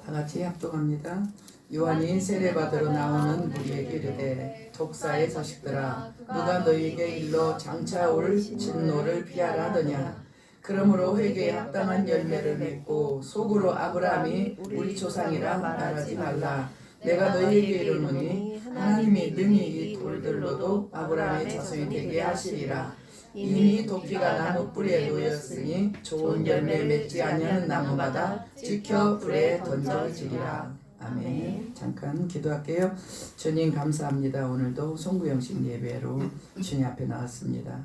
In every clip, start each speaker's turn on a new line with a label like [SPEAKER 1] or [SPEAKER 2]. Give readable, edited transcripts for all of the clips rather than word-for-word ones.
[SPEAKER 1] 다 같이 합독합니다. 요한이 세례받으러 나오는 무리에게 이르되 독사의 자식들아 누가 너희에게 일러 장차 올 진노를 피하라 하더냐. 그러므로 회개에 합당한 열매를 맺고 속으로 아브라함이 우리 조상이라 말하지 말라. 내가 너희에게 이르노니 하나님이 능히 이 돌들로도 아브라함의 자손이 되게 하시리라. 이미 도끼가 나무 뿌리에 놓였으니 좋은 열매 맺지 아니하는 나무마다 지켜 불에 던져지리라. 아멘. 잠깐 기도할게요. 주님 감사합니다. 오늘도 송구영신 예배로 주님 앞에 나왔습니다.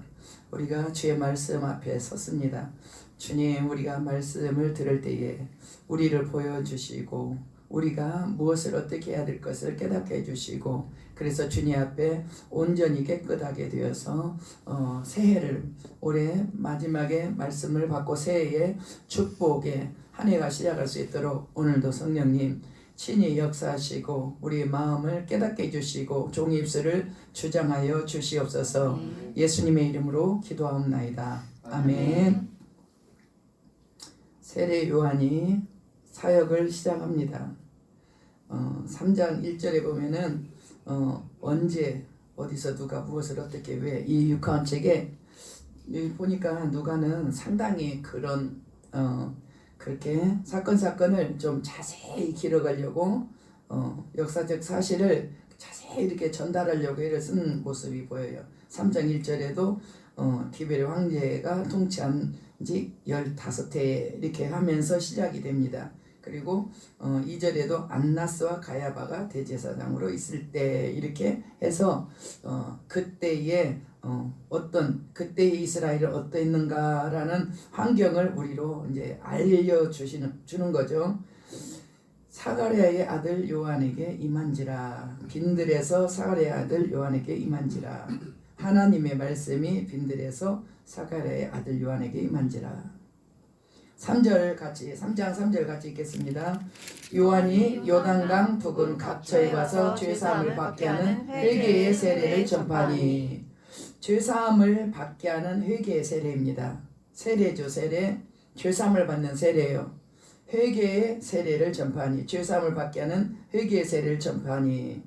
[SPEAKER 1] 우리가 주의 말씀 앞에 섰습니다. 주님, 우리가 말씀을 들을 때에 우리를 보여주시고 우리가 무엇을 어떻게 해야 될 것을 깨닫게 해주시고, 그래서 주님 앞에 온전히 깨끗하게 되어서 새해를 올해 마지막에 말씀을 받고 새해의 축복의 한 해가 시작할 수 있도록 오늘도 성령님 친히 역사하시고 우리의 마음을 깨닫게 해주시고 종의 입술을 주장하여 주시옵소서. 예수님의 이름으로 기도하옵나이다. 아멘. 세례 요한이 사역을 시작합니다. 3장 1절에 보면은 언제 어디서 누가 무엇을 어떻게 왜, 이 육하원 책에 보니까 누가는 상당히 그런 그렇게 사건을 좀 자세히 기록하려고 역사적 사실을 자세히 이렇게 전달하려고 애를 쓴 모습이 보여요. 3장 1절에도 디베르 황제가 통치한 지 15해 이렇게 하면서 시작이 됩니다. 그리고 2절에도 안나스와 가야바가 대제사장으로 있을 때 이렇게 해서 그때의 그때의 이스라엘은 어떠했는가라는 환경을 우리로 이제 주는 거죠. 사가랴의 아들 요한에게 임한지라. 빈들에서 사가랴의 아들 요한에게 임한지라. 하나님의 말씀이 빈들에서 사가랴의 아들 요한에게 임한지라. 3장 3절 같이 읽겠습니다. 요한이 요단강 부근 각처에 가서 죄사함을 받게 하는 회개의 세례를 전파하니. 죄사함을 받게 하는 회개의 세례입니다. 세례죠. 세례. 죄사함을 받는 세례예요. 회개의 세례를 전파하니. 죄사함을 받게 하는 회개의 세례를 전파하니.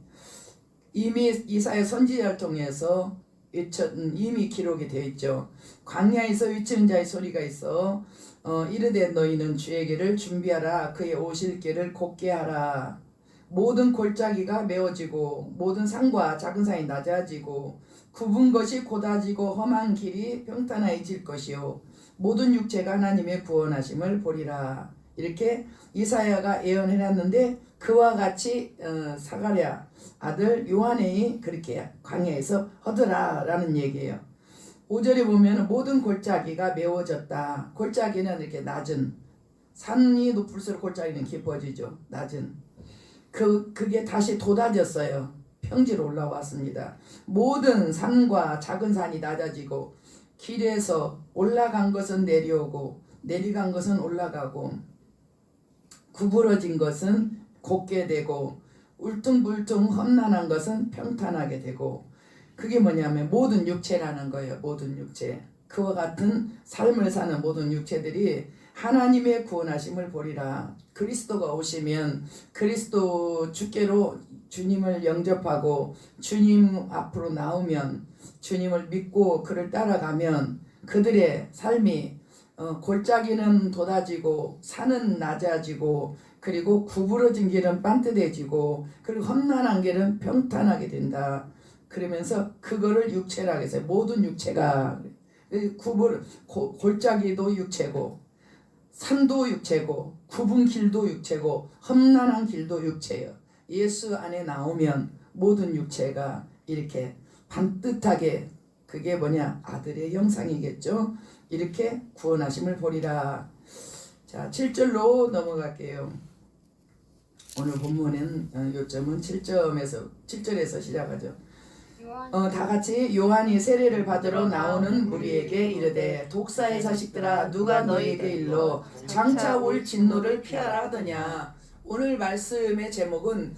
[SPEAKER 1] 이미 이사야 선지자를 통해서 이미 기록이 되어 있죠. 광야에서 외치는 자의 소리가 있어 이르되 너희는 주의 길을 준비하라. 그의 오실 길을 곧게 하라. 모든 골짜기가 메워지고 모든 산과 작은 산이 낮아지고 굽은 것이 곧아지고 험한 길이 평탄해질 것이요 모든 육체가 하나님의 구원하심을 보리라. 이렇게 이사야가 예언해놨는데 그와 같이 사가랴 아들 요한이 그렇게 광야에서 하더라라는 얘기예요. 5절에 보면 모든 골짜기가 메워졌다. 골짜기는 이렇게 낮은, 산이 높을수록 골짜기는 깊어지죠. 낮은. 그게 다시 돋아졌어요. 평지로 올라왔습니다. 모든 산과 작은 산이 낮아지고 길에서 올라간 것은 내려오고 내려간 것은 올라가고 구부러진 것은 곧게 되고 울퉁불퉁 험난한 것은 평탄하게 되고, 그게 뭐냐면 모든 육체라는 거예요. 모든 육체. 그와 같은 삶을 사는 모든 육체들이 하나님의 구원하심을 보리라. 그리스도가 오시면 그리스도 주께로 주님을 영접하고 주님 앞으로 나오면 주님을 믿고 그를 따라가면 그들의 삶이 골짜기는 돋아지고 산은 낮아지고 그리고 구부러진 길은 반듯해지고 그리고 험난한 길은 평탄하게 된다. 그러면서 그거를 육체라고 해서 모든 육체가 골짜기도 육체고 산도 육체고 굽은 길도 육체고 험난한 길도 육체예요. 예수 안에 나오면 모든 육체가 이렇게 반듯하게, 그게 뭐냐, 아들의 형상이겠죠. 이렇게 구원하심을 보리라. 자, 7절로 넘어갈게요. 오늘 본문은 요점은 7절에서 시작하죠. 다 같이 요한이 세례를 받으러 나오는 무리에게 이르되 독사의 자식들아 누가 너희에게 일러 장차 올 진노를 피하라 하더냐. 오늘 말씀의 제목은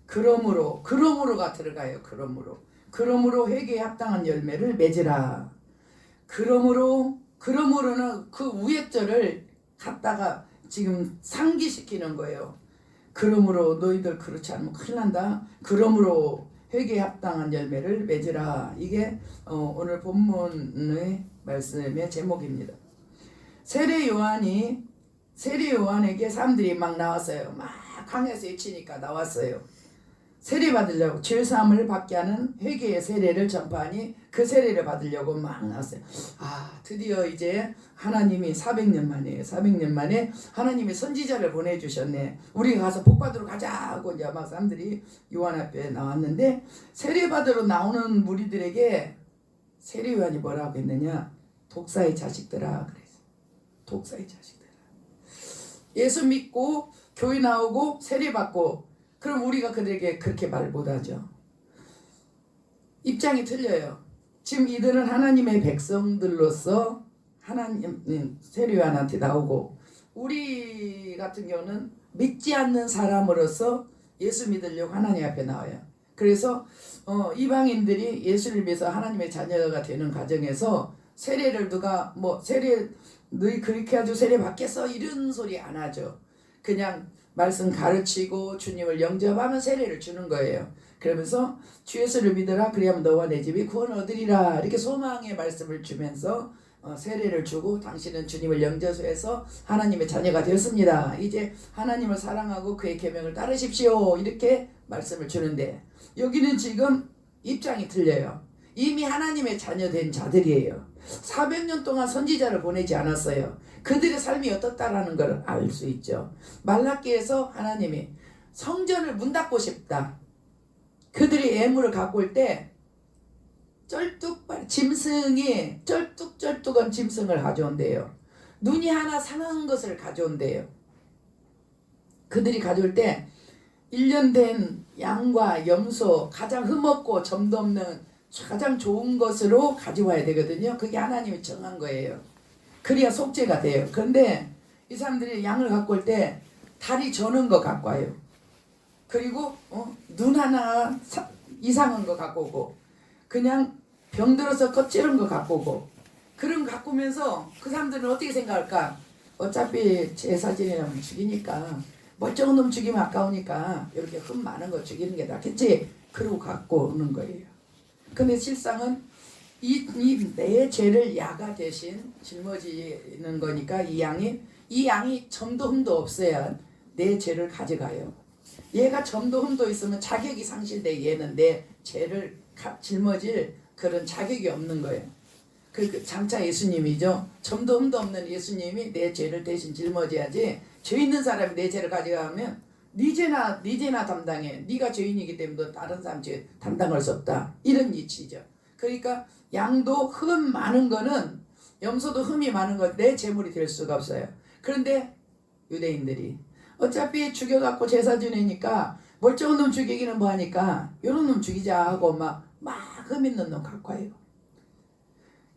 [SPEAKER 1] 그러므로가 들어가요. 그러므로 회개에 합당한 열매를 맺으라. 그러므로는 그 위에 절을 갖다가 지금 상기시키는 거예요. 그러므로 너희들 그렇지 않으면 큰일 난다. 그러므로 회개에 합당한 열매를 맺으라. 이게 오늘 본문의 말씀의 제목입니다. 세례 요한에게 사람들이 막 나왔어요. 막 강에서 외치니까 나왔어요. 세례 받으려고 죄사함을 받게 하는 회개의 세례를 전파하니 그 세례를 받으려고 막 나왔어요. 드디어 이제 하나님이 400년 만에 하나님이 선지자를 보내주셨네. 우리가 가서 복 받으러 가자 하고 이제 막 사람들이 요한 앞에 나왔는데, 세례 받으러 나오는 무리들에게 세례 요한이 뭐라고 했느냐? 독사의 자식들아 그랬어요. 독사의 자식들아. 예수 믿고 교회 나오고 세례 받고, 그럼 우리가 그들에게 그렇게 말 못하죠. 입장이 틀려요. 지금 이들은 하나님의 백성들로서 하나님 세례 요한한테 나오고, 우리 같은 경우는 믿지 않는 사람으로서 예수 믿으려고 하나님 앞에 나와요. 그래서 이방인들이 예수를 믿어서 하나님의 자녀가 되는 과정에서 세례를 누가 세례 너희 그렇게 해가지고 세례 받겠어 이런 소리 안 하죠. 그냥 말씀 가르치고 주님을 영접하면 세례를 주는 거예요. 그러면서 주 예수를 믿으라 그리하면 너와 내 집이 구원을 얻으리라, 이렇게 소망의 말씀을 주면서 세례를 주고, 당신은 주님을 영접해서 하나님의 자녀가 되었습니다. 이제 하나님을 사랑하고 그의 계명을 따르십시오, 이렇게 말씀을 주는데, 여기는 지금 입장이 틀려요. 이미 하나님의 자녀 된 자들이에요. 400년 동안 선지자를 보내지 않았어요. 그들의 삶이 어떻다라는 걸 알 수 있죠. 말라기에서 하나님이 성전을 문 닫고 싶다. 그들이 예물을 갖고 올 때 짐승이 쩔뚝쩔뚝한 짐승을 가져온대요. 눈이 하나 상한 것을 가져온대요. 그들이 가져올 때 1년 된 양과 염소, 가장 흠없고 점도 없는 가장 좋은 것으로 가져와야 되거든요. 그게 하나님이 정한 거예요. 그래야 속죄가 돼요. 그런데 이 사람들이 양을 갖고 올 때 다리 저는 거 갖고 와요. 그리고 눈 하나 이상한 거 갖고 오고, 그냥 병들어서 껍질은 거 갖고 오고, 그런 거 갖고 오면서 그 사람들은 어떻게 생각할까? 어차피 제사지내면 죽이니까, 멀쩡한 놈 죽이면 아까우니까 이렇게 흠 많은 거 죽이는 게 낫겠지, 그러고 갖고 오는 거예요. 근데 실상은 내 죄를 야가 대신 짊어지는 거니까, 이 양이 점도 흠도 없어야 내 죄를 가져가요. 얘가 점도 흠도 있으면 자격이 상실돼. 얘는 내 죄를 짊어질 그런 자격이 없는 거예요. 그 장차 예수님이죠. 점도 흠도 없는 예수님이 내 죄를 대신 짊어져야지, 죄 있는 사람이 내 죄를 가져가면 네 죄나 담당해. 네가 죄인이기 때문에 다른 사람 죄 담당할 수 없다, 이런 이치죠. 그러니까 양도 흠 많은 거는, 염소도 흠이 많은 건 내 재물이 될 수가 없어요. 그런데 유대인들이 어차피 죽여갖고 제사 지내니까 멀쩡한 놈 죽이기는 뭐하니까 요런 놈 죽이자 하고 막 흠 있는 놈 갖고 와요.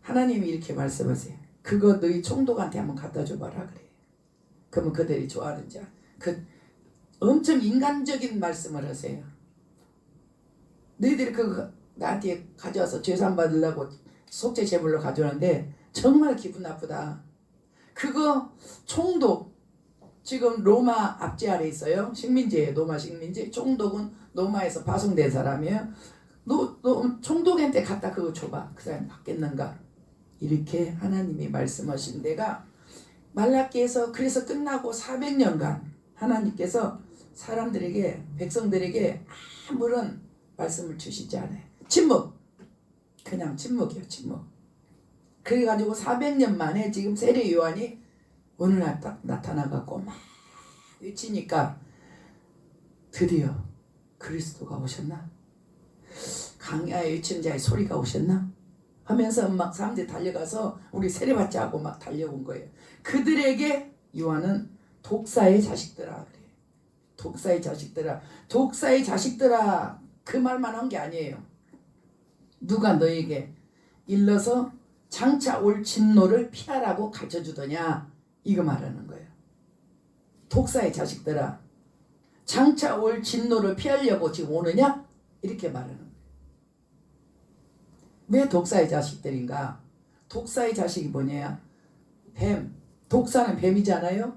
[SPEAKER 1] 하나님이 이렇게 말씀하세요. 그거 너희 총독한테 한번 갖다 줘봐라 그래. 그러면 그들이 좋아하는 자, 엄청 인간적인 말씀을 하세요. 너희들이 그거 나한테 가져와서 죄산 받으려고 속죄 제물로 가져오는데 정말 기분 나쁘다. 그거 총독, 지금 로마 압제 아래 있어요. 식민지예요. 로마 식민지. 총독은 로마에서 파송된 사람이에요. 너 총독한테 갖다 그거 줘봐. 그 사람이 받겠는가? 이렇게 하나님이 말씀하신 데가 말라기에서, 그래서 끝나고 400년간 하나님께서 사람들에게, 백성들에게 아무런 말씀을 주시지 않아요. 침묵. 그냥 침묵이에요. 침묵. 그래가지고 400년 만에 지금 세례 요한이 어느 날 딱 나타나갖고 막 외치니까 드디어 그리스도가 오셨나? 강야에 외치는 자의 소리가 오셨나? 하면서 막 사람들이 달려가서 우리 세례받자 하고 막 달려온 거예요. 그들에게 요한은 독사의 자식들아 그래요. 독사의 자식들아. 독사의 자식들아, 그 말만 한 게 아니에요. 누가 너에게 일러서 장차 올 진노를 피하라고 가르쳐주더냐, 이거 말하는 거예요. 독사의 자식들아, 장차 올 진노를 피하려고 지금 오느냐, 이렇게 말하는 거예요. 왜 독사의 자식들인가? 독사의 자식이 뭐냐? 뱀. 독사는 뱀이잖아요.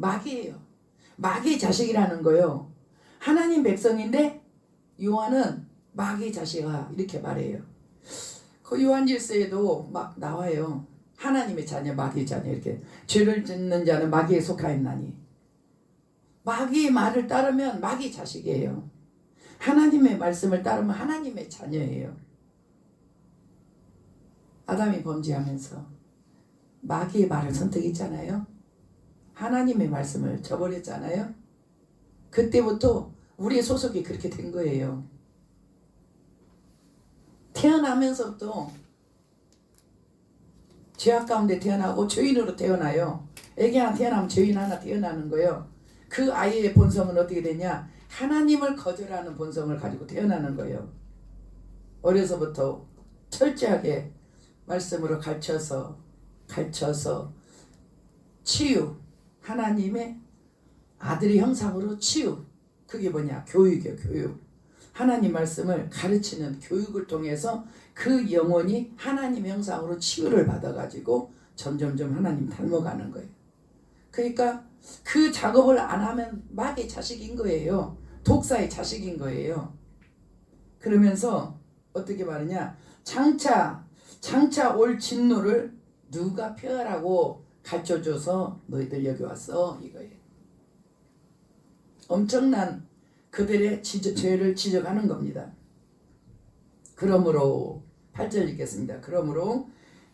[SPEAKER 1] 마귀예요. 마귀의 자식이라는 거요. 하나님 백성인데 요한은 마귀의 자식아 이렇게 말해요. 그 요한일서에도 막 나와요. 하나님의 자녀 마귀의 자녀 이렇게 죄를 짓는 자는 마귀에 속하였나니. 마귀의 말을 따르면 마귀 자식이에요. 하나님의 말씀을 따르면 하나님의 자녀예요. 아담이 범죄하면서 마귀의 말을 선택했잖아요. 하나님의 말씀을 저버렸잖아요. 그때부터 우리의 소속이 그렇게 된 거예요. 태어나면서부터 죄악 가운데 태어나고 죄인으로 태어나요. 애기 하나 태어나면 죄인 하나 태어나는 거예요. 그 아이의 본성은 어떻게 되냐? 하나님을 거절하는 본성을 가지고 태어나는 거예요. 어려서부터 철저하게 말씀으로 가르쳐서 치유, 하나님의 아들의 형상으로 치유. 그게 뭐냐? 교육이요. 교육. 하나님 말씀을 가르치는 교육을 통해서 그 영혼이 하나님 형상으로 치유를 받아가지고 점점점 하나님 닮아가는 거예요. 그러니까 그 작업을 안 하면 마귀의 자식인 거예요. 독사의 자식인 거예요. 그러면서 어떻게 말하냐? 장차 올 진노를 누가 펴라고 가르쳐줘서 너희들 여기 왔어 이거예요. 엄청난 그들의 죄를 지적하는 겁니다. 그러므로 8절 읽겠습니다. 그러므로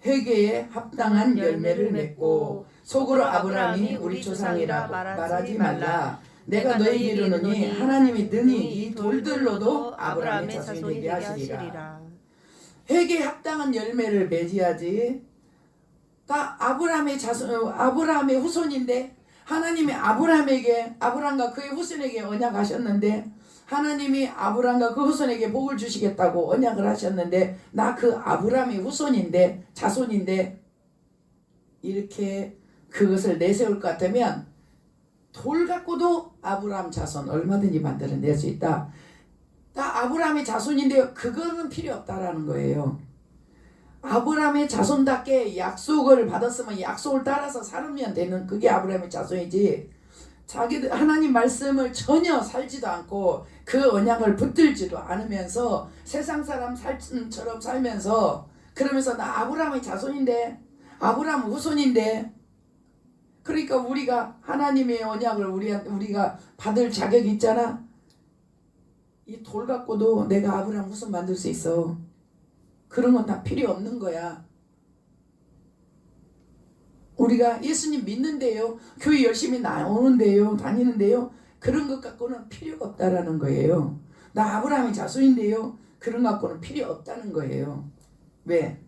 [SPEAKER 1] 회개에 합당한 열매를 맺고 속으로 아브라함이 우리 조상이라 말하지 말라. 내가 너희에게 이르노니 하나님이 능히 이 돌들로도 아브라함의 자손이 되게 하시리라. 회개에 합당한 열매를 맺어야지. 아브라함의 자손, 아브라함의 후손인데 하나님이 아브라함과 그의 후손에게 언약하셨는데 하나님이 아브라함과 그 후손에게 복을 주시겠다고 언약을 하셨는데 나 그 아브라함의 후손인데 자손인데 이렇게 그것을 내세울 것 같으면 돌 갖고도 아브라함 자손 얼마든지 만들어낼 수 있다. 나 아브라함의 자손인데 그거는 필요 없다라는 거예요. 아브라함의 자손답게 약속을 받았으면 약속을 따라서 살면 되는 그게 아브라함의 자손이지. 자기들 하나님 말씀을 전혀 살지도 않고 그 언약을 붙들지도 않으면서 세상 사람처럼 살면서 그러면서 나 아브라함의 자손인데 아브라함 후손인데 그러니까 우리가 하나님의 언약을 우리가 받을 자격이 있잖아. 이 돌 갖고도 내가 아브라함 후손 만들 수 있어. 그런 건 다 필요 없는 거야. 우리가 예수님 믿는데요, 교회 열심히 나오는데요, 다니는데요, 그런 것 갖고는 필요가 없다라는 거예요. 나 아브라함의 자손인데요, 그런 것 갖고는 필요 없다는 거예요. 왜?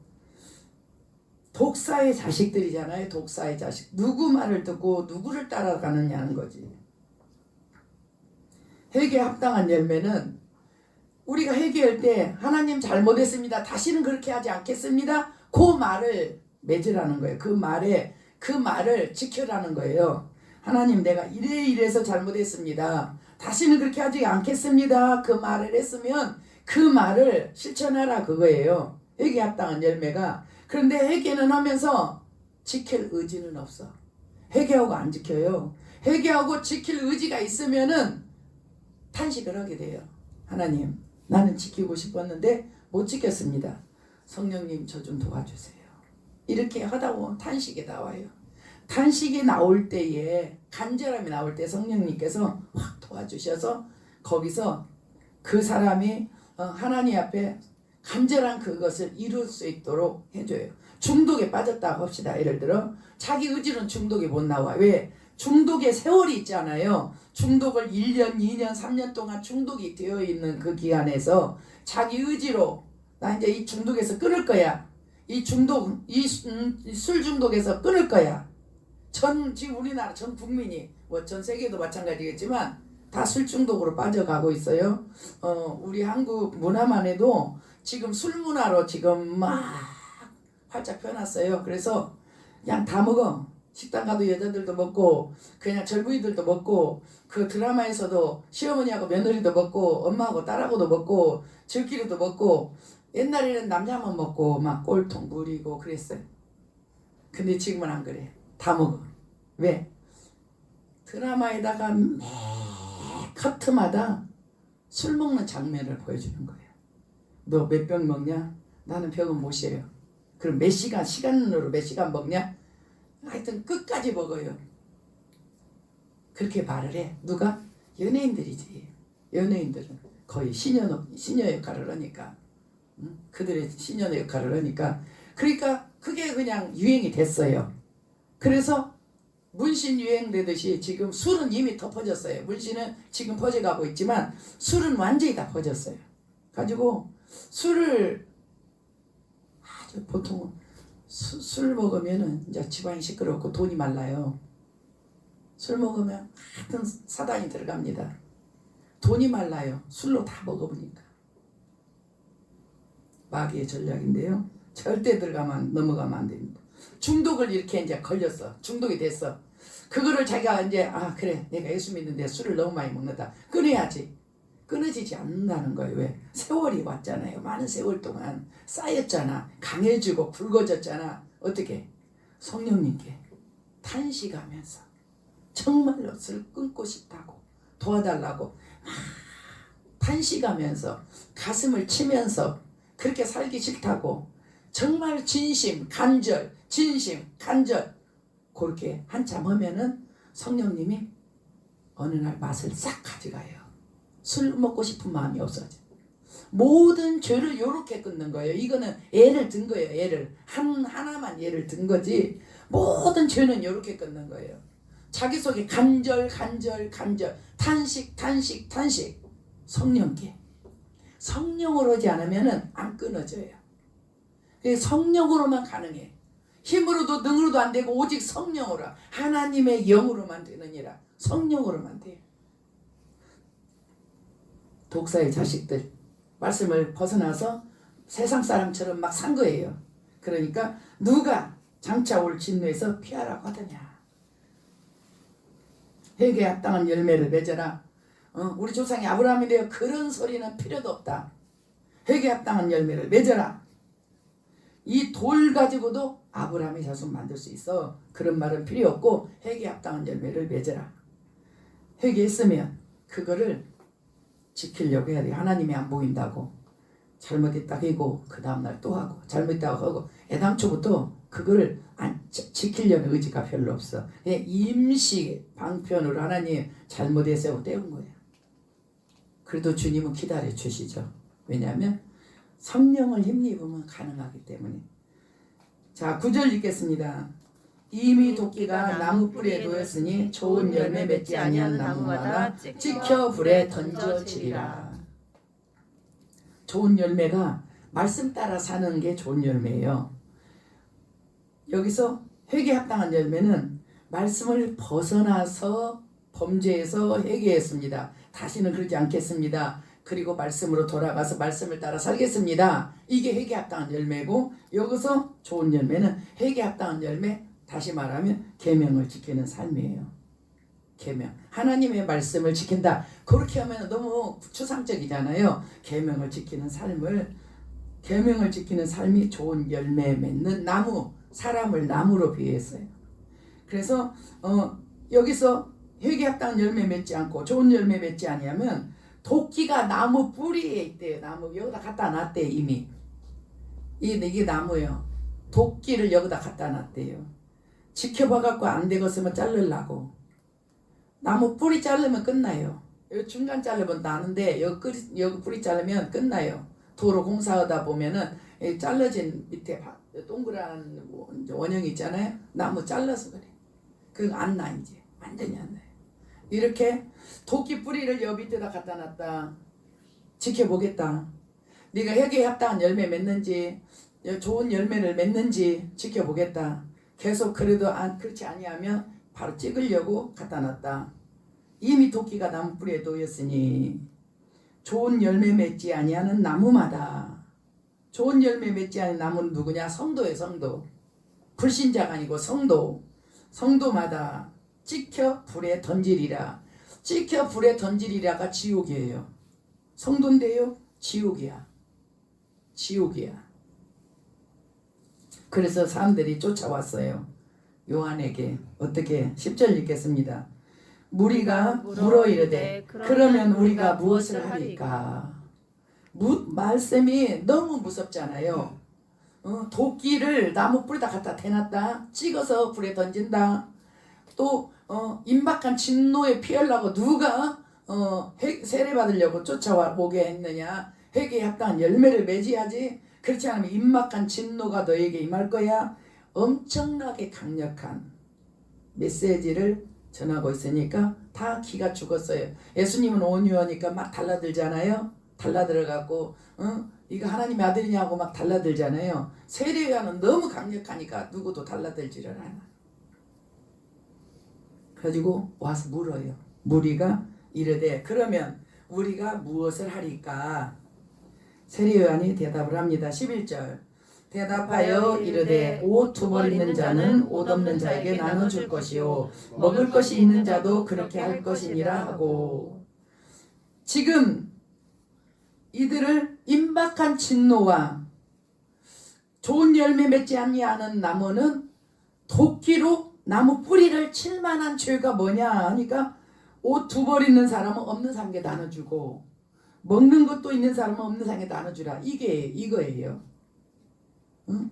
[SPEAKER 1] 독사의 자식들이잖아요. 독사의 자식. 누구 말을 듣고 누구를 따라가느냐는 거지. 회개에 합당한 열매는 우리가 회개할 때 하나님 잘못했습니다. 다시는 그렇게 하지 않겠습니다. 그 말을 맺으라는 거예요. 그 말을 지켜라는 거예요. 하나님 내가 이래서 잘못했습니다. 다시는 그렇게 하지 않겠습니다. 그 말을 했으면 그 말을 실천하라 그거예요. 회개에 합당한 열매가. 그런데 회개는 하면서 지킬 의지는 없어. 회개하고 안 지켜요. 회개하고 지킬 의지가 있으면은 탄식을 하게 돼요. 하나님 나는 지키고 싶었는데 못 지켰습니다. 성령님 저 좀 도와주세요. 이렇게 하다 보면 탄식이 나와요. 탄식이 나올 때에 간절함이 나올 때 성령님께서 확 도와주셔서 거기서 그 사람이 하나님 앞에 간절한 그것을 이룰 수 있도록 해줘요. 중독에 빠졌다고 합시다. 예를 들어 자기 의지는 중독이 못 나와. 왜? 중독의 세월이 있잖아요. 중독을 1년, 2년, 3년 동안 중독이 되어 있는 그 기간에서 자기 의지로 나 이제 이 중독에서 끊을 거야. 이 술 중독에서 끊을 거야. 지금 우리나라 전 국민이 전 세계도 마찬가지겠지만 다 술 중독으로 빠져가고 있어요. 우리 한국 문화만 해도 지금 술 문화로 지금 막 활짝 펴놨어요. 그래서 그냥 다 먹어. 식당 가도 여자들도 먹고 그냥 젊은이들도 먹고 그 드라마에서도 시어머니하고 며느리도 먹고 엄마하고 딸하고도 먹고 저끼리도 먹고 옛날에는 남자만 먹고 막 꼴통 부리고 그랬어요. 근데 지금은 안 그래. 다 먹어. 왜? 드라마에다가 매 커트마다 술 먹는 장면을 보여주는 거예요. 너 몇 병 먹냐? 나는 병은 못 쉬어요. 그럼 몇 시간, 시간으로 몇 시간 먹냐? 하여튼 끝까지 먹어요. 그렇게 말을 해. 누가? 연예인들이지. 연예인들은 거의 시녀 역할을 하니까. 응? 그들의 시녀 역할을 하니까. 그러니까 그게 그냥 유행이 됐어요. 그래서 문신 유행되듯이 지금 술은 이미 덮어졌어요. 문신은 지금 퍼져가고 있지만 술은 완전히 다 퍼졌어요. 가지고 술을 아주 보통 술 먹으면은 이제 집안이 시끄럽고 돈이 말라요. 술 먹으면 하여튼 사단이 들어갑니다. 돈이 말라요. 술로 다 먹어보니까. 마귀의 전략인데요. 절대 넘어가면 안 됩니다. 중독을 이렇게 이제 걸렸어. 중독이 됐어. 그거를 자기가 이제 그래 내가 예수 믿는데 술을 너무 많이 먹는다. 끊어야지. 끊어지지 않는다는 거예요. 왜? 세월이 왔잖아요. 많은 세월 동안 쌓였잖아. 강해지고 굵어졌잖아. 어떻게? 성령님께 탄식하면서 정말로 술 끊고 싶다고 도와달라고 탄식하면서 가슴을 치면서 그렇게 살기 싫다고 정말 진심 간절 그렇게 한참 하면은 성령님이 어느 날 맛을 싹 가져가요. 술 먹고 싶은 마음이 없어져. 모든 죄를 이렇게 끊는 거예요. 이거는 예를 든 거예요. 예를 하나만 예를 든 거지. 모든 죄는 이렇게 끊는 거예요. 자기 속에 간절 탄식 성령께 성령으로 하지 않으면은 안 끊어져요. 성령으로만 가능해. 힘으로도 능으로도 안 되고 오직 성령으로 하나님의 영으로만 되느니라. 성령으로만 돼요. 독사의 자식들 말씀을 벗어나서 세상 사람처럼 막 산 거예요. 그러니까 누가 장차 올 진노에서 피하라고 하더냐. 회개에 합당한 열매를 맺어라. 우리 조상이 아브라함인데요. 그런 소리는 필요도 없다. 회개에 합당한 열매를 맺어라. 이 돌 가지고도 아브라함의 자손 만들 수 있어. 그런 말은 필요 없고 회개에 합당한 열매를 맺어라. 회개했으면 그거를 지키려고 해야 돼. 하나님이 안 보인다고 잘못했다 하고 그 다음날 또 하고 잘못했다고 하고 애당초부터 그거를 지키려는 의지가 별로 없어. 그냥 임시 방편으로 하나님 잘못해서 때운 거야. 그래도 주님은 기다려 주시죠. 왜냐하면 성령을 힘입으면 가능하기 때문에. 자, 9절 읽겠습니다. 이미 도끼가 나무 뿌리에 놓였으니 좋은 열매 맺지 아니한 나무마다 찍혀 불에 던져지리라. 좋은 열매가 말씀 따라 사는 게 좋은 열매예요. 여기서 회개에 합당한 열매는 말씀을 벗어나서 범죄에서 회개했습니다. 다시는 그러지 않겠습니다. 그리고 말씀으로 돌아가서 말씀을 따라 살겠습니다. 이게 회개에 합당한 열매고, 여기서 좋은 열매는 회개에 합당한 열매, 다시 말하면 계명을 지키는 삶이에요. 계명. 하나님의 말씀을 지킨다. 그렇게 하면 너무 추상적이잖아요. 계명을 지키는 삶이 좋은 열매 맺는 나무, 사람을 나무로 비유했어요. 그래서 여기서 회개에 합당한 열매 맺지 않고 좋은 열매 맺지 아니하면 도끼가 나무 뿌리에 있대요. 나무 여기다 갖다 놨대요. 이미 이게 나무예요. 도끼를 여기다 갖다 놨대요. 지켜봐갖고 안 되겠으면 자르려고. 나무 뿌리 자르면 끝나요. 여기 중간 자르면 나는데 여기 뿌리 자르면 끝나요. 도로 공사하다 보면은 잘라진 밑에 동그란 원형이 있잖아요. 나무 잘라서 그래. 그거 안 나. 이제 완전히 안 나요. 이렇게 도끼 뿌리를 여 밑에다 갖다 놨다. 지켜보겠다. 네가 회개에 합당한 열매 맺는지 좋은 열매를 맺는지 지켜보겠다. 계속 그래도 그렇지 아니하면 바로 찍으려고 갖다 놨다. 이미 도끼가 나무 뿌리에 놓였으니 좋은 열매 맺지 아니하는 나무마다. 좋은 열매 맺지 않은 나무는 누구냐? 성도예요. 성도. 불신자가 아니고 성도마다 찍혀 불에 던지리라. 찍혀 불에 던지리라가 지옥이에요. 성도인데요. 지옥이야. 그래서 사람들이 쫓아왔어요. 요한에게. 어떻게? 10절 읽겠습니다. 무리가 물어 이르되 그러면 우리가 무엇을 하리까? 말씀이 너무 무섭잖아요. 도끼를 나무 뿌리다 갖다 대놨다 찍어서 불에 던진다. 또 임박한 진노에 피하려고 누가 세례 받으려고 쫓아오게 했느냐. 회개에 합당한 열매를 맺어야지. 그렇지 않으면 임박한 진노가 너에게 임할 거야. 엄청나게 강력한 메시지를 전하고 있으니까 다 기가 죽었어요. 예수님은 온유하니까 막 달라들잖아요. 달라들어갖고 이거 하나님의 아들이냐고 막 달라들잖아요. 세례요한은 너무 강력하니까 누구도 달라들지를 않아. 가지고 와서 물어요. 무리가 이르되 그러면 우리가 무엇을 하리까? 세례요한이 대답을 합니다. 11절 대답하여 이르되 옷 두 벌 있는 자는 옷 없는 자에게 나눠줄 것이요 먹을 것이 있는 자도 그렇게 할 것이니라 하고. 지금 이들을 임박한 진노와 좋은 열매 맺지 아니하는 나무는 도끼로 나무 뿌리를 칠 만한 죄가 뭐냐 하니까 옷 두 벌 있는 사람은 없는 사람에게 나눠주고 먹는 것도 있는 사람은 없는 사람에게 나눠주라. 이거예요. 응?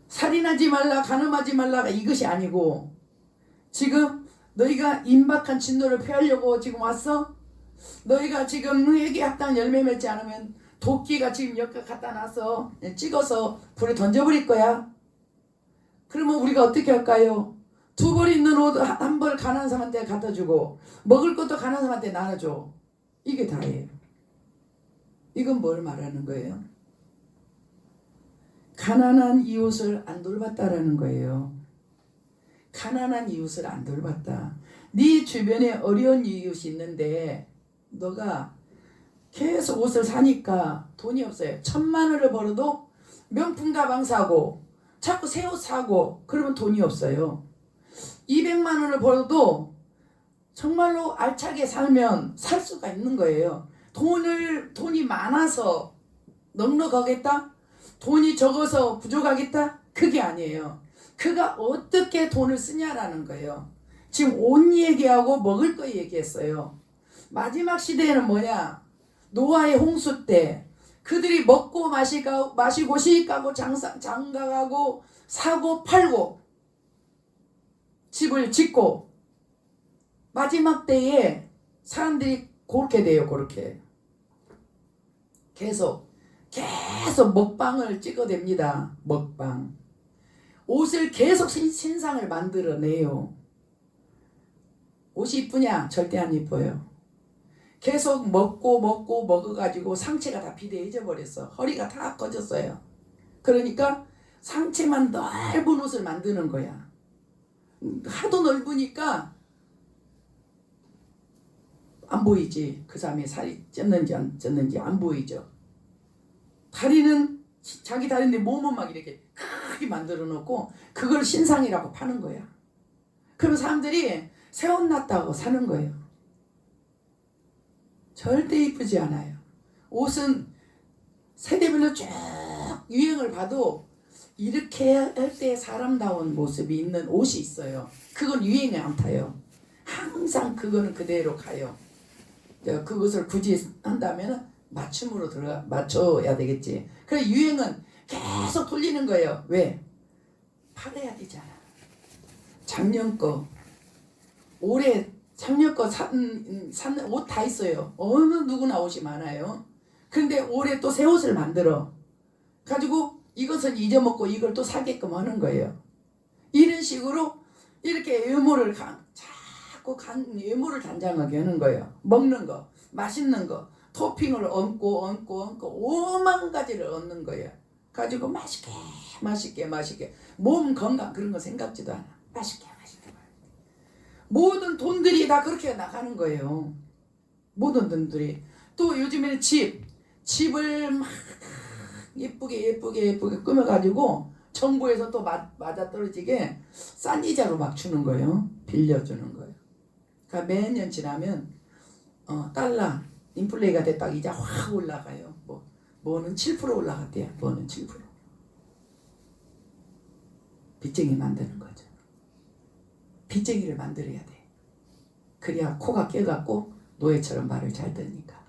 [SPEAKER 1] 살인하지 말라 간음하지 말라가 이것이 아니고 지금 너희가 임박한 진노를 피하려고 지금 왔어? 너희가 지금 회개에 합당한 열매 맺지 않으면 도끼가 지금 여기 갖다 놔서 찍어서 불에 던져버릴 거야. 그러면 우리가 어떻게 할까요? 두 벌 있는 옷 한 벌 가난한 사람한테 갖다 주고 먹을 것도 가난한 사람한테 나눠줘. 이게 다예요. 이건 뭘 말하는 거예요? 가난한 이웃을 안 돌봤다라는 거예요. 가난한 이웃을 안 돌봤다. 네 주변에 어려운 이웃이 있는데 너가 계속 옷을 사니까 돈이 없어요. 1,000만 원을 벌어도 명품 가방 사고 자꾸 새 옷 사고 그러면 돈이 없어요. 200만 원을 벌어도 정말로 알차게 살면 살 수가 있는 거예요. 돈이 많아서 넉넉하겠다? 돈이 적어서 부족하겠다? 그게 아니에요. 그가 어떻게 돈을 쓰냐라는 거예요. 지금 옷 얘기하고 먹을 거 얘기했어요. 마지막 시대에는 뭐냐? 노아의 홍수 때 그들이 먹고 마시고 시집가고 장가가고 사고 팔고 집을 짓고 마지막 때에 사람들이 그렇게 돼요. 그렇게 계속 먹방을 찍어댑니다. 먹방. 옷을 계속 신상을 만들어내요. 옷이 이쁘냐? 절대 안 이뻐요. 계속 먹어가지고 상체가 다 비대해져 버렸어. 허리가 다 꺼졌어요. 그러니까 상체만 넓은 옷을 만드는 거야. 하도 넓으니까 안 보이지. 그 사람이 살이 쪘는지 안 쪘는지 안 보이죠. 다리는 자기 다리인데 몸은 막 이렇게 크게 만들어 놓고 그걸 신상이라고 파는 거야. 그럼 사람들이 새 옷 났다고 사는 거예요. 절대 이쁘지 않아요. 옷은 세대별로 쭉 유행을 봐도 이렇게 할 때 사람다운 모습이 있는 옷이 있어요. 그건 유행이 안 타요. 항상 그거는 그대로 가요. 그것을 굳이 한다면 맞춤으로 맞춰야 되겠지. 그래서 유행은 계속 돌리는 거예요. 왜? 팔아야 되잖아. 작년 거 올해 작년 거 산 옷 다 있어요. 어느 누구나 옷이 많아요. 근데 올해 또 새 옷을 만들어 가지고 이것은 잊어먹고 이걸 또 사게끔 하는 거예요. 이런 식으로 이렇게 외모를 자꾸 외모를 단장하게 하는 거예요. 먹는 거, 맛있는 거, 토핑을 얹고 오만 가지를 얹는 거예요. 가지고 맛있게 몸 건강 그런 거 생각지도 않아. 맛있게 모든 돈들이 다 그렇게 나가는 거예요. 모든 돈들이. 또 요즘에는 집을 막 예쁘게 꾸며가지고 정부에서 또 맞아떨어지게 싼 이자로 막 주는 거예요. 빌려주는 거예요. 그러니까 매년 지나면 달러 인플레이가 됐다 이자 확 올라가요. 뭐는 7% 올라갔대요. 뭐는 7%. 빚쟁이 만드는 거죠. 빚쟁이를 만들어야 돼. 그래야 코가 깨갖고 노예처럼 말을 잘 듣니까.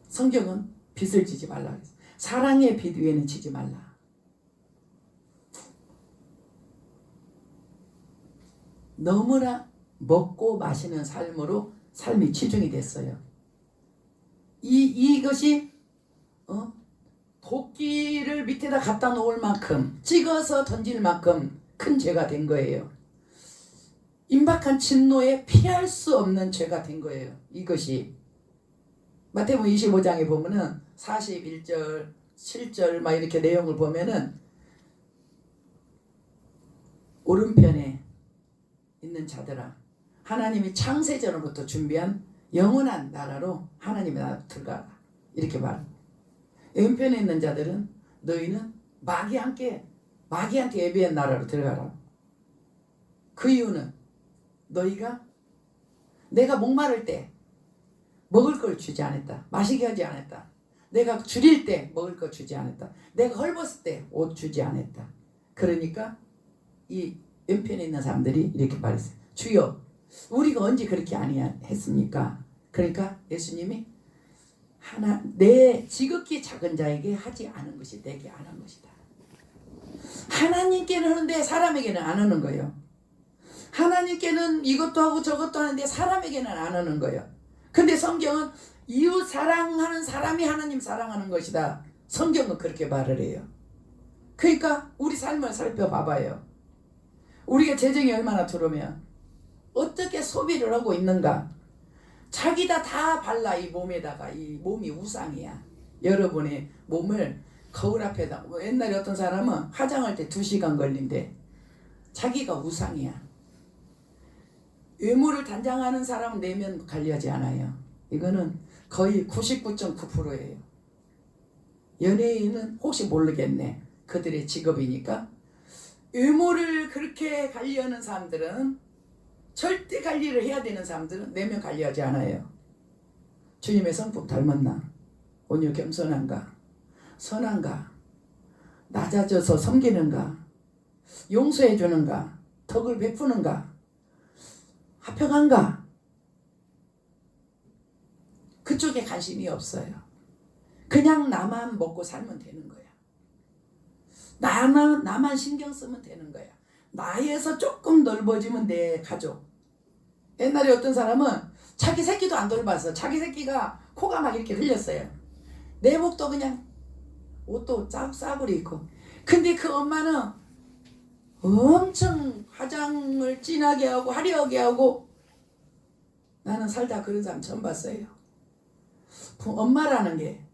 [SPEAKER 1] 성경은 빚을 지지 말라 그랬어. 사랑의 빚 위에는 지지 말라. 너무나 먹고 마시는 삶으로 삶이 치중이 됐어요. 이것이 도끼를 밑에다 갖다 놓을 만큼, 찍어서 던질 만큼 큰 죄가 된 거예요. 임박한 진노에 피할 수 없는 죄가 된 거예요. 이것이 마태복음 25장에 보면은 41절 7절 막 이렇게 내용을 보면은 오른편에 있는 자들아, 하나님이 창세전부터 준비한 영원한 나라로 하나님의 나라로 들어가라, 이렇게 말합니다. 왼편에 있는 자들은 너희는 마귀한테 예비한 나라로 들어가라. 그 이유는 너희가 내가 목마를 때 먹을 걸 주지 않았다, 마시게 하지 않았다, 내가 줄일 때 먹을 걸 주지 않았다, 내가 헐벗을 때 옷 주지 않았다. 그러니까 이 왼편에 있는 사람들이 이렇게 말했어요. 주여, 우리가 언제 그렇게 아니했습니까? 그러니까 예수님이 내 지극히 작은 자에게 하지 않은 것이 내게 안 한 것이다. 하나님께는 하는데 사람에게는 안 하는 거예요. 하나님께는 이것도 하고 저것도 하는데 사람에게는 안 하는 거예요. 근데 성경은 이웃 사랑하는 사람이 하나님 사랑하는 것이다. 성경은 그렇게 말을 해요. 그러니까 우리 삶을 살펴봐봐요. 우리가 재정이 얼마나 들어오면 어떻게 소비를 하고 있는가. 자기다 다 발라, 이 몸에다가. 이 몸이 우상이야. 여러분의 몸을 거울 앞에다, 옛날에 어떤 사람은 화장할 때 2시간 걸린대. 자기가 우상이야. 외모를 단장하는 사람은 내면 관리하지 않아요. 이거는 거의 99.9%예요. 연예인은 혹시 모르겠네, 그들의 직업이니까. 외모를 그렇게 관리하는 사람들은, 절대 관리를 해야 되는 사람들은 내면 관리하지 않아요. 주님의 성품 닮았나? 온유 겸손한가? 선한가? 낮아져서 섬기는가? 용서해 주는가? 덕을 베푸는가? 화평한가? 그쪽에 관심이 없어요. 그냥 나만 먹고 살면 되는 거야. 나만 신경 쓰면 되는 거야. 나에서 조금 넓어지면 내 가족. 옛날에 어떤 사람은 자기 새끼도 안 돌봐서 자기 새끼가 코가 막 이렇게 흘렸어요. 내복도 그냥 옷도 싸구려 입고. 근데 그 엄마는 엄청 화장을 진하게 하고 화려하게 하고. 나는 살다 그런 사람 처음 봤어요. 엄마라는 게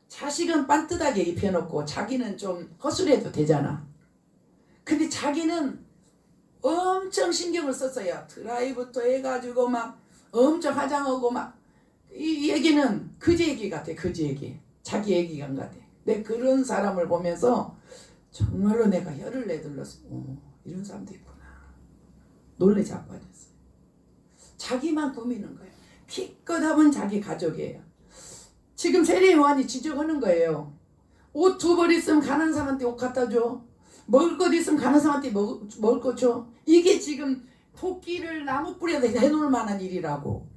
[SPEAKER 1] 자식은 반듯하게 입혀놓고 자기는 좀 허술해도 되잖아. 근데 자기는 엄청 신경을 썼어요. 드라이부터 해가지고 막 엄청 화장하고 막. 이 얘기는 그지 얘기 같아. 그지 얘기. 자기 얘기가 같아. 내 그런 사람을 보면서 정말로 내가 혀를 내둘렀어. 이런 사람도 있구나. 놀래 자빠졌어요. 자기만 꾸미는 거예요. 기껏 하면 자기 가족이에요. 지금 세례 요한이 지적하는 거예요. 옷 2벌 있으면 가는 사람한테 옷 갖다 줘. 먹을 것 있으면 가는 사람한테 먹을 것 줘. 이게 지금 토끼를 나무 뿌리에다 해놓을 만한 일이라고.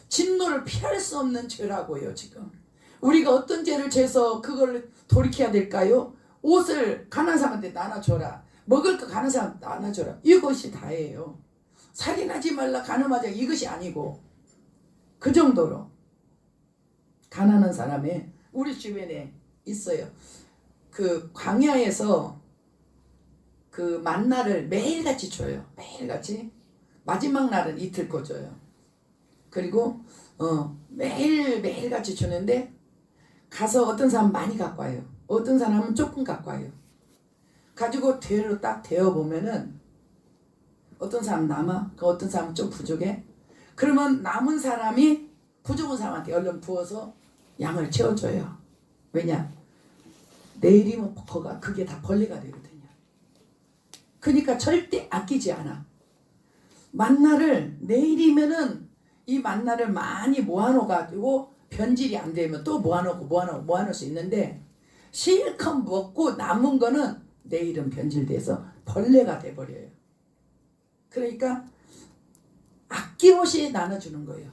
[SPEAKER 1] 진노를 피할 수 없는 죄라고요. 지금 우리가 어떤 죄를 죄서 그걸 돌이켜야 될까요? 옷을 가난 사람한테 나눠줘라. 먹을 거 가난 사람한테 나눠줘라. 이것이 다예요. 살인하지 말라, 간음하자, 이것이 아니고. 그 정도로 가난한 사람이 우리 주변에 있어요. 그 광야에서 그 만나를 매일같이 줘요. 매일같이. 마지막 날은 이틀 거 줘요. 그리고 매일같이 주는데 가서 어떤 사람 많이 갖고 와요. 어떤 사람은 조금 갖고 와요. 가지고 대로 딱 데워보면은 어떤 사람 남아, 그 어떤 사람은 좀 부족해. 그러면 남은 사람이 부족한 사람한테 얼른 부어서 양을 채워줘요. 왜냐? 내일이면 그게 다 벌레가 되거든요. 그러니까 절대 아끼지 않아. 만나를 내일이면은 이 만나를 많이 모아놓아가지고 변질이 안 되면 또 모아놓을 수 있는데, 실컷 먹고 남은 거는 내일은 변질돼서 벌레가 돼버려요. 그러니까 아낌없이 나눠주는 거예요.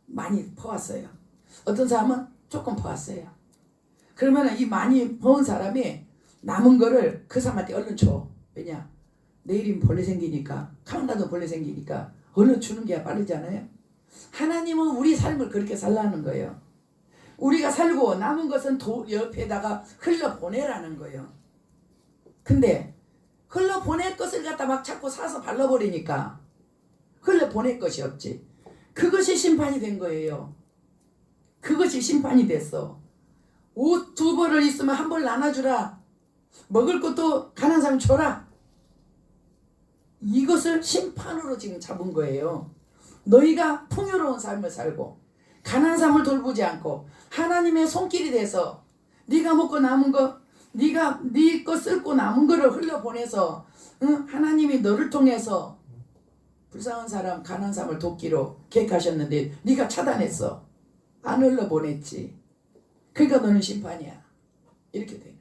[SPEAKER 1] 많이 퍼왔어요. 어떤 사람은 조금 퍼왔어요. 그러면 이 많이 퍼온 사람이 남은 거를 그 사람한테 얼른 줘. 왜냐? 내일이면 벌레 생기니까, 가만 놔도 벌레 생기니까 얼른 주는 게 빠르잖아요. 하나님은 우리 삶을 그렇게 살라는 거예요. 우리가 살고 남은 것은 옆에다가 흘러보내라는 거예요. 근데 흘러보낼 것을 갖다 막 자꾸 사서 발라버리니까 흘러보낼 것이 없지. 그것이 심판이 된 거예요. 그것이 심판이 됐어. 옷 2벌을 있으면 1벌 나눠주라. 먹을 것도 가난한 사람 줘라. 이것을 심판으로 지금 잡은 거예요. 너희가 풍요로운 삶을 살고 가난한 사람을 돌보지 않고 하나님의 손길이 돼서 네가 먹고 남은 거, 네가 네 거 쓸고 남은 거를 흘려보내서 하나님이 너를 통해서 불쌍한 사람, 가난한 사람을 돕기로 계획하셨는데 네가 차단했어. 안 흘려보냈지. 그러니까 너는 심판이야. 이렇게 되는 거예요.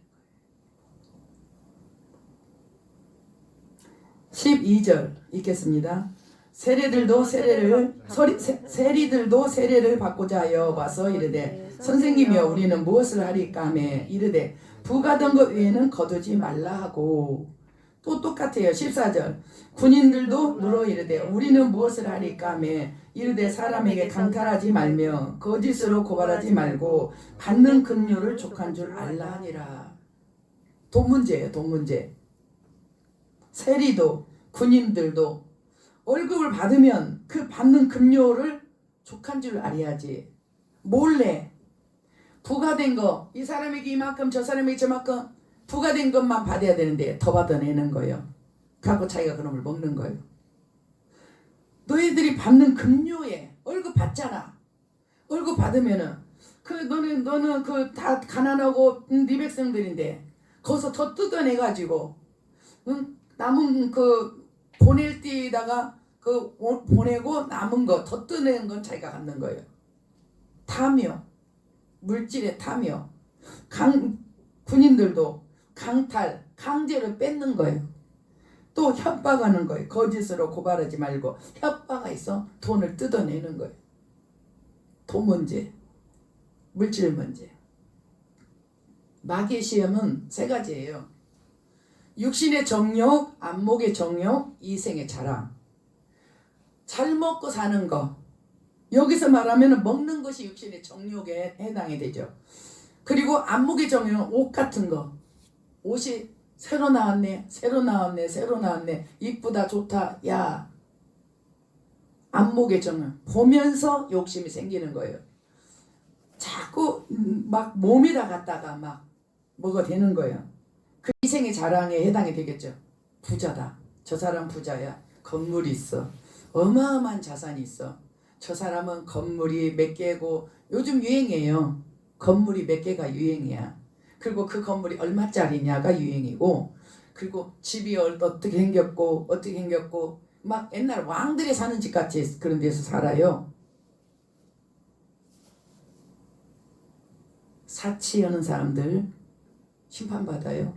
[SPEAKER 1] 12절 읽겠습니다. 세리들도 세리를 받고자 하여 와서 이르되 선생님이여 우리는 무엇을 하리까 하며 이르되 부가던 것 외에는 거두지 말라 하고 또 똑같아요. 14절 군인들도 물어 이르되 우리는 무엇을 하리까 하며 이르되 사람에게 강탈하지 말며 거짓으로 고발하지 말고 받는 급료를 족한 줄 알라 하니라. 돈 문제예요. 돈 문제. 세리도 군인들도 월급을 받으면 그 받는 급료를 족한 줄 알아야지. 몰래 부과된 거, 이 사람에게 이만큼 저 사람에게 저만큼 부과된 것만 받아야 되는데 더 받아내는 거예요. 갖고 자기가 그놈을 먹는 거예요. 너희들이 받는 급료에 월급 받잖아. 월급 받으면은 너는 그 다 가난하고 네 백성들인데 거기서 더 뜯어내가지고 남은 그 보낼 때에다가 그 보내고 남은 거 더 뜯어내는 건 자기가 갖는 거예요. 탐욕, 물질의 탐욕, 군인들도 강탈, 강제로 뺏는 거예요. 또 협박하는 거예요. 거짓으로 고발하지 말고 협박해서 돈을 뜯어내는 거예요. 돈 문제, 물질 문제. 마귀의 시험은 3가지예요. 육신의 정욕, 안목의 정욕, 이생의 자랑. 잘 먹고 사는 거. 여기서 말하면 먹는 것이 육신의 정욕에 해당이 되죠. 그리고 안목의 정욕은 옷 같은 거. 옷이 새로 나왔네, 새로 나왔네, 새로 나왔네. 이쁘다, 좋다. 야. 안목의 정욕. 보면서 욕심이 생기는 거예요. 자꾸 막 몸에다 갖다가 막 뭐가 되는 거예요. 그 이생의 자랑에 해당이 되겠죠. 부자다. 저 사람 부자야. 건물이 있어. 어마어마한 자산이 있어. 저 사람은 건물이 몇 개고 요즘 유행이에요. 건물이 몇 개가 유행이야. 그리고 그 건물이 얼마짜리냐가 유행이고 그리고 집이 어떻게 생겼고 막 옛날 왕들이 사는 집 같이 그런 데서 살아요. 사치하는 사람들 심판받아요.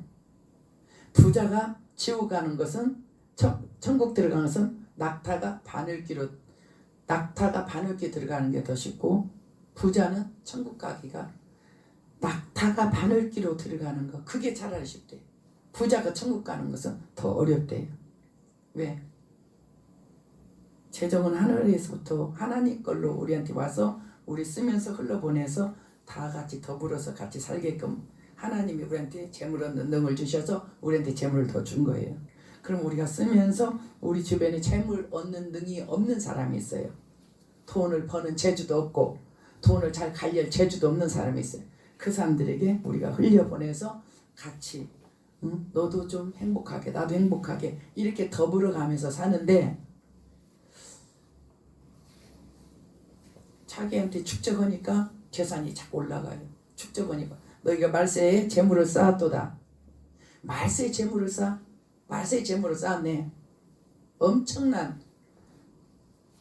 [SPEAKER 1] 부자가 지옥 가는 것은 천국 들어가는 것은 낙타가 바늘귀 들어가는 게 더 쉽고 부자는 천국 가기가 낙타가 바늘귀로 들어가는 거 그게 차라리 쉽대. 부자가 천국 가는 것은 더 어렵대요. 왜? 재정은 하늘에서부터 하나님 걸로 우리한테 와서 우리 쓰면서 흘러보내서 다 같이 더불어서 같이 살게끔 하나님이 우리한테 재물 얻는 능을 주셔서 우리한테 재물을 더 준 거예요. 그럼 우리가 쓰면서 우리 주변에 재물 얻는 능이 없는 사람이 있어요. 돈을 버는 재주도 없고 돈을 잘 관리할 재주도 없는 사람이 있어요. 그 사람들에게 우리가 흘려보내서 같이 너도 좀 행복하게 나도 행복하게 이렇게 더불어 가면서 사는데 자기한테 축적하니까 재산이 자꾸 올라가요. 축적하니까 너희가 말세에 재물을 쌓았도다. 말세에 재물을 쌓았네. 엄청난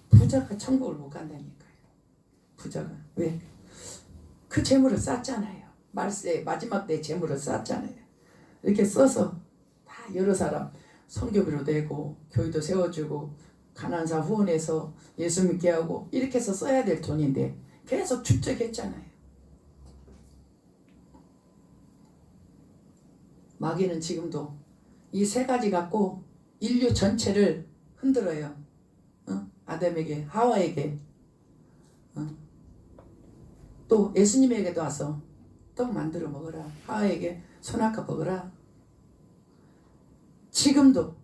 [SPEAKER 1] 부자가 천국을 못 간다니까요. 부자가 왜? 그 재물을 쌓잖아요. 말세 마지막 때 재물을 쌓잖아요. 이렇게 써서 다 여러 사람 선교비로 내고 교회도 세워주고 가난사 후원해서 예수 믿게 하고 이렇게 해서 써야 될 돈인데 계속 축적했잖아요. 마귀는 지금도 이 세 가지 갖고 인류 전체를 흔들어요. 아담에게, 하와에게, 또 예수님에게도 와서 떡 만들어 먹어라. 하와에게 손아까 먹어라. 지금도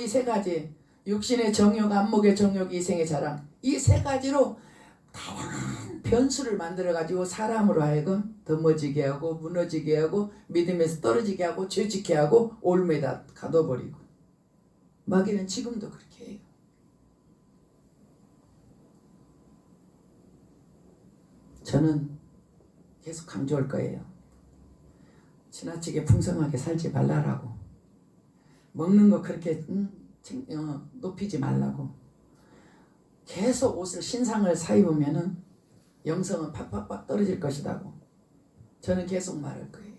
[SPEAKER 1] 이 세 가지, 육신의 정욕, 안목의 정욕, 이생의 자랑, 이 세 가지로 다양한 변수를 만들어 가지고 사람으로 하여금 넘어지게 하고 무너지게 하고 믿음에서 떨어지게 하고 죄짓게 하고 올매다 가둬버리고. 마귀는 지금도 그렇게 해요. 저는 계속 강조할 거예요. 지나치게 풍성하게 살지 말라라고. 먹는 거 그렇게 높이지 말라고. 계속 옷을 신상을 사입으면은 영성은 팍팍팍 떨어질 것이라고. 저는 계속 말할 거예요.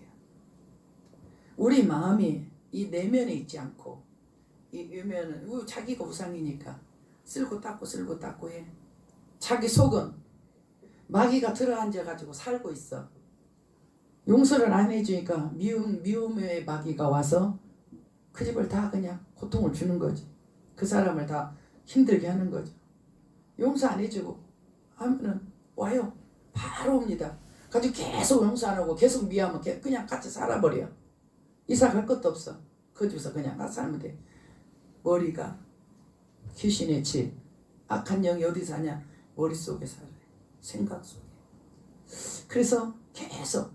[SPEAKER 1] 우리 마음이 이 내면에 있지 않고 이 외면은 자기가 우상이니까 쓸고 닦고 해. 자기 속은 마귀가 들어앉아가지고 살고 있어. 용서를 안 해주니까 미움의 마귀가 와서 그 집을 다 그냥 고통을 주는 거지. 그 사람을 다 힘들게 하는 거죠. 용서 안 해주고 하면은 와요. 바로 옵니다. 가지고 계속 용서 안 하고 계속 미워하면 그냥 같이 살아버려. 이사 갈 것도 없어. 그 집에서 그냥 같이 살면 돼. 머리가 귀신의 집. 악한 영이 어디 사냐? 머릿속에 살아요. 생각 속에. 그래서 계속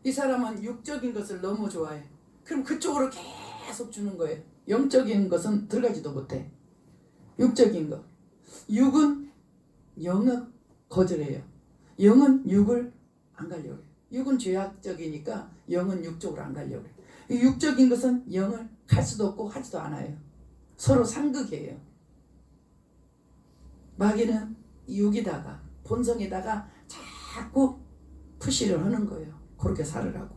[SPEAKER 1] 이 사람은 육적인 것을 너무 좋아해. 그럼 그쪽으로 계속 주는 거예요. 영적인 것은 들어가지도 못해. 육적인 것. 육은 영을 거절해요. 영은 육을 안 가려고 해요. 육은 죄악적이니까 영은 육적으로 안 가려고 해요. 육적인 것은 영을 갈 수도 없고 하지도 않아요. 서로 상극이에요. 마귀는 육이다가 본성에다가 자꾸 푸시를 하는 거예요. 그렇게 살으라고.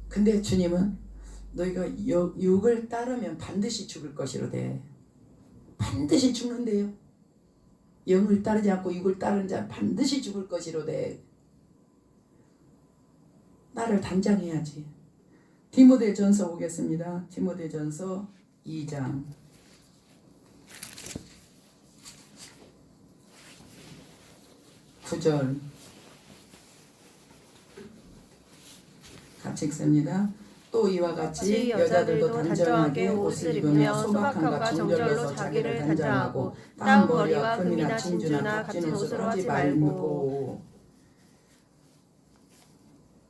[SPEAKER 1] 근데 주님은 너희가 육을 따르면 반드시 죽을 것이로되. 반드시 죽는데요. 영을 따르지 않고 육을 따르는 자 반드시 죽을 것이로되. 나를 단장해야지. 디모데전서 보겠습니다. 디모데전서 2장 9절 같이 읽습니다. 또 이와 같이 여자들도 단정하게 옷을 입으며 소박함과 정절로 자기를 단장하고 땀 머리와 금이나 진주나 값진 옷을 하지 말고.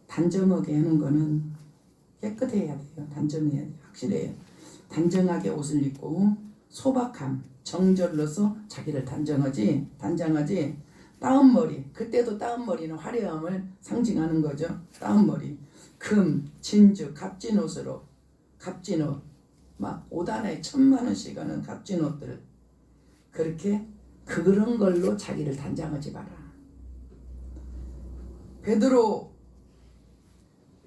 [SPEAKER 1] 단정하게 하는 거는 깨끗해야 돼요. 단정해야 돼요. 확실해요. 단정하게 옷을 입고 소박함, 정절로서 자기를 단정하지. 따은 머리, 그때도 따은 머리는 화려함을 상징하는 거죠. 따은 머리, 금, 진주, 값진 옷으로, 값진 옷, 막 옷 하나에 10,000,000원씩 하는 값진 옷들, 그렇게 그런 걸로 자기를 단장하지 마라. 베드로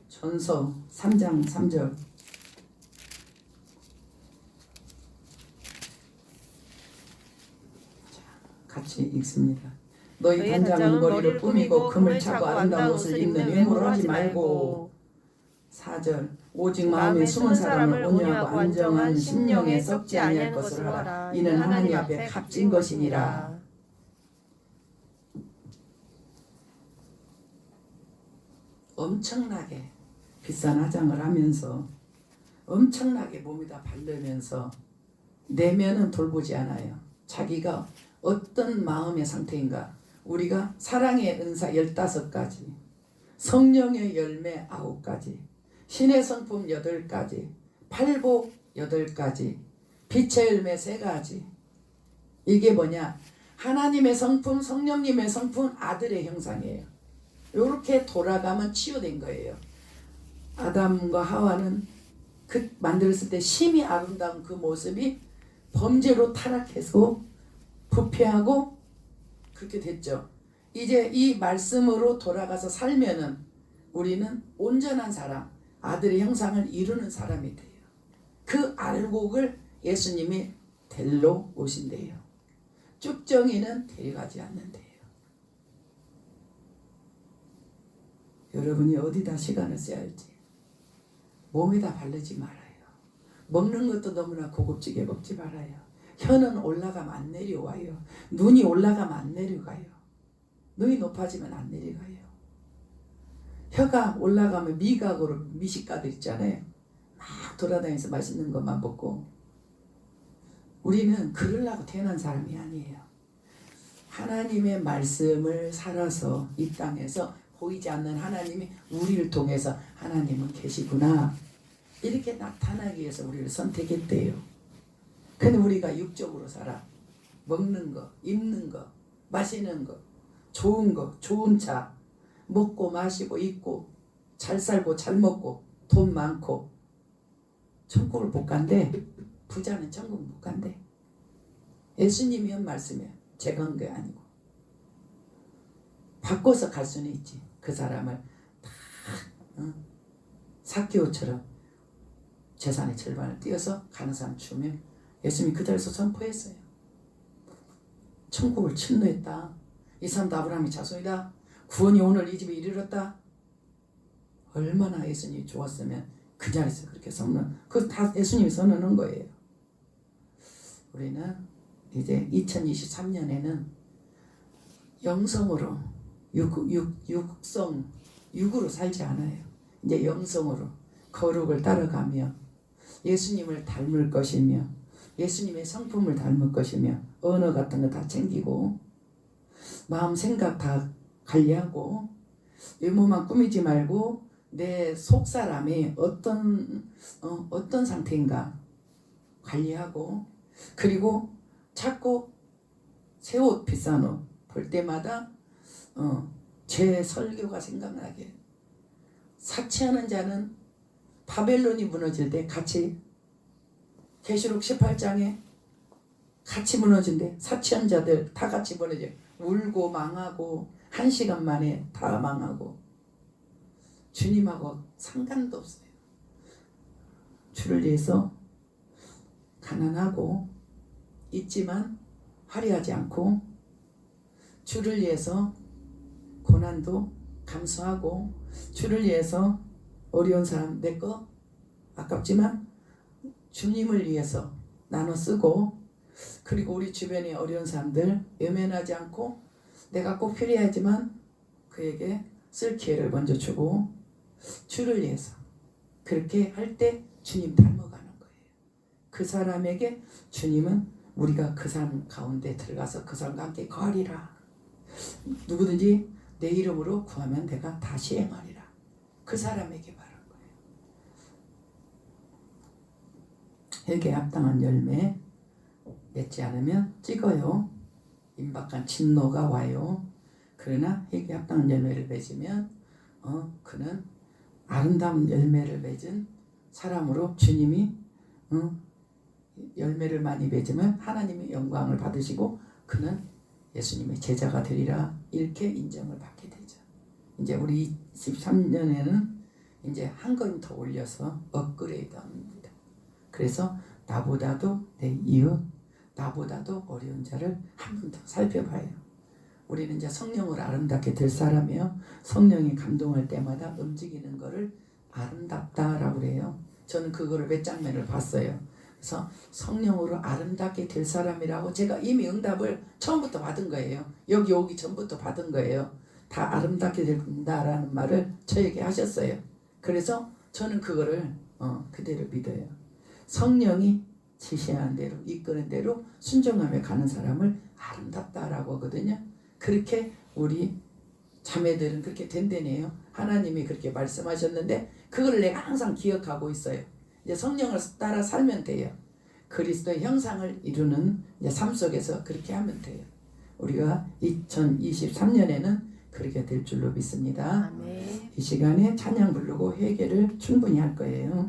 [SPEAKER 1] 전서 3장 3절 같이 읽습니다. 너희 단장은 머리를 꾸미고 금을 차고 아름다운 옷을 입는 외모로 하지 말고. 4절 오직 마음에 숨은 사람을 온유하고 안정한 심령에 썩지 아니할 것으로 하라. 이는 하나님 앞에 값진 것이니라. 엄청나게 비싼 화장을 하면서 엄청나게 몸에다 바르면서 내면은 돌보지 않아요. 자기가 어떤 마음의 상태인가. 우리가 사랑의 은사 15가지, 성령의 열매 9가지, 신의 성품 8가지, 팔복 8가지, 빛의 열매 3가지. 이게 뭐냐? 하나님의 성품, 성령님의 성품, 아들의 형상이에요. 이렇게 돌아가면 치유된 거예요. 아담과 하와는 그 만들었을 때 심히 아름다운 그 모습이 범죄로 타락해서 부패하고 그렇게 됐죠. 이제 이 말씀으로 돌아가서 살면은 우리는 온전한 사람, 아들의 형상을 이루는 사람이 돼요. 그 알곡을 예수님이 데리러 오신대요. 쭉정이는 데려가지 않는데요. 여러분이 어디다 시간을 써야 할지 몸에다 바르지 말아요. 먹는 것도 너무나 고급지게 먹지 말아요. 혀는 올라가면 안 내려와요. 눈이 올라가면 안 내려가요. 눈이 높아지면 안 내려가요. 혀가 올라가면 미각으로 미식가들 있잖아요. 막 돌아다니면서 맛있는 것만 먹고. 우리는 그러려고 태어난 사람이 아니에요. 하나님의 말씀을 살아서 이 땅에서 보이지 않는 하나님이 우리를 통해서 하나님은 계시구나 이렇게 나타나기 위해서 우리를 선택했대요. 근데 우리가 육적으로 살아. 먹는 거, 입는 거, 마시는 거, 좋은 거, 좋은 차 먹고 마시고 입고 잘 살고 잘 먹고 돈 많고 천국을 못 간대. 부자는 천국 못 간대. 예수님이 한 말씀이에요. 제가 한 게 아니고. 바꿔서 갈 수는 있지. 그 사람을 다 삭개오처럼 재산의 절반을 띄어서 가는 사람 주면 예수님이 그 자리에서 선포했어요. 천국을 침노했다. 이 사람도 아브라함의 자손이다. 구원이 오늘 이 집에 이르렀다. 얼마나 예수님이 좋았으면 그 자리에서 그렇게 선언. 그거 다 예수님이 선언한 거예요. 우리는 이제 2023년에는 영성으로 육으로 살지 않아요. 이제 영성으로 거룩을 따라가며 예수님을 닮을 것이며 예수님의 성품을 닮을 것이며 언어 같은 거 다 챙기고 마음 생각 다 관리하고 외모만 꾸미지 말고 내 속사람이 어떤 상태인가 관리하고 그리고 자꾸 새 옷 비싼 옷 볼 때마다 제 설교가 생각나게 사치하는 자는 바벨론이 무너질 때 같이 계시록 18장에 같이 무너진대. 사치한 자들 다 같이 무너져. 울고 망하고 1시간 만에 다 망하고 주님하고 상관도 없어요. 주를 위해서 가난하고 있지만 화려하지 않고 주를 위해서 고난도 감수하고 주를 위해서 어려운 사람 내 거 아깝지만 주님을 위해서 나눠 쓰고 그리고 우리 주변에 어려운 사람들 외면하지 않고 내가 꼭 필요하지만 그에게 쓸 기회를 먼저 주고 주를 위해서 그렇게 할 때 주님 닮아가는 거예요. 그 사람에게 주님은 우리가 그 사람 가운데 들어가서 그 사람과 함께 거하리라. 누구든지 내 이름으로 구하면 내가 다 시행하리라. 그 사람에게 말한 거예요. 회개에 합당한 열매 맺지 않으면 찍어요. 임박한 진노가 와요. 그러나 회개에 합당한 열매를 맺으면 그는 아름다운 열매를 맺은 사람으로 주님이 열매를 많이 맺으면 하나님의 영광을 받으시고 그는 예수님의 제자가 되리라 이렇게 인정을 받게 되죠. 이제 우리 23년에는 이제 한 걸음 더 올려서 업그레이드합니다. 그래서 나보다도 내 이웃, 나보다도 어려운 자를 한 번 더 살펴봐요. 우리는 이제 성령으로 아름답게 될 사람이에요. 성령이 감동할 때마다 움직이는 거를 아름답다라고 그래요. 저는 그거를 몇 장면을 봤어요. 그래서 성령으로 아름답게 될 사람이라고 제가 이미 응답을 처음부터 받은 거예요. 여기 오기 전부터 받은 거예요. 다 아름답게 된다라는 말을 저에게 하셨어요. 그래서 저는 그거를 그대로 믿어요. 성령이 지시하는 대로 이끄는 대로 순종하며 가는 사람을 아름답다라고 하거든요. 그렇게 우리 자매들은 그렇게 된다네요. 하나님이 그렇게 말씀하셨는데 그걸 내가 항상 기억하고 있어요. 이제 성령을 따라 살면 돼요. 그리스도의 형상을 이루는 이제 삶 속에서 그렇게 하면 돼요. 우리가 2023년에는 그렇게 될 줄로 믿습니다.
[SPEAKER 2] 아멘.
[SPEAKER 1] 이 시간에 찬양 부르고 회개를 충분히 할 거예요.